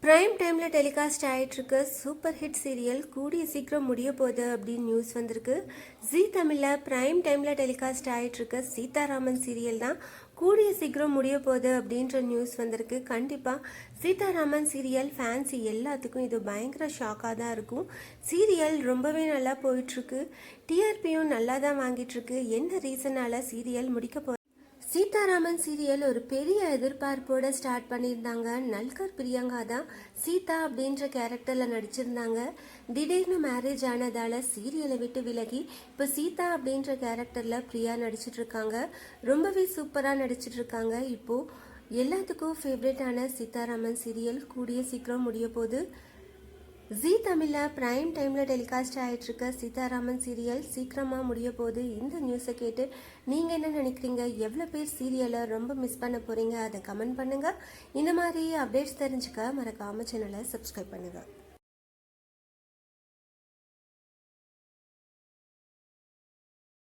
Prime டைமில் telecast ஆகிட்டுருக்க super hit serial கூடிய சீக்கிரம் முடிய போகுது அப்படின்னு நியூஸ் வந்திருக்கு. ஜீ தமிழில் பிரைம் டைமில் டெலிகாஸ்ட் ஆகிட்டுருக்க சீதாராமன் சீரியல் தான் கூடிய சீக்கிரம் முடிய போகுது அப்படின்ற நியூஸ் வந்திருக்கு. கண்டிப்பாக சீதாராமன் சீரியல் ஃபேன்சி எல்லாத்துக்கும் இது பயங்கர ஷாக்காக தான் இருக்கும். சீரியல் ரொம்பவே நல்லா போயிட்டுருக்கு, டிஆர்பியும் நல்லா தான் வாங்கிட்டுருக்கு. என்ன ரீசனால் சீரியல் முடிக்க போகுது? சீதாராமன் சீரியல் ஒரு பெரிய எதிர்பார்ப்போட ஸ்டார்ட் பண்ணியிருந்தாங்க. நல்கர் பிரியங்கா தான் சீதா அப்படின்ற கேரக்டரில் நடிச்சிருந்தாங்க. திடீர்னு மேரேஜ் ஆனதால் சீரியலை விட்டு விலகி இப்போ சீதா அப்படின்ற கேரக்டரில் பிரியா நடிச்சிட்ருக்காங்க. ரொம்பவே சூப்பராக நடிச்சிட்ருக்காங்க. இப்போது எல்லாத்துக்கும் ஃபேவரட்டான சீதாராமன் சீரியல் கூடிய சீக்கிரம் முடிய போகுது. ஜீ தமிழில் பிரைம் டைமில் டெலிகாஸ்ட் ஆகிட்டுருக்க சீதாராமன் சீரியல் சீக்கிரமாக முடிய போகுது. இந்த நியூஸை கேட்டு நீங்கள் என்ன நினைக்கிறீங்க? எவ்வளோ பேர் சீரியலை ரொம்ப மிஸ் பண்ண போகிறீங்க? அதை கமெண்ட் பண்ணுங்கள். இந்த மாதிரி அப்டேட்ஸ் தெரிஞ்சுக்க மறக்காமல் சேனலை சப்ஸ்கிரைப் பண்ணுங்கள்.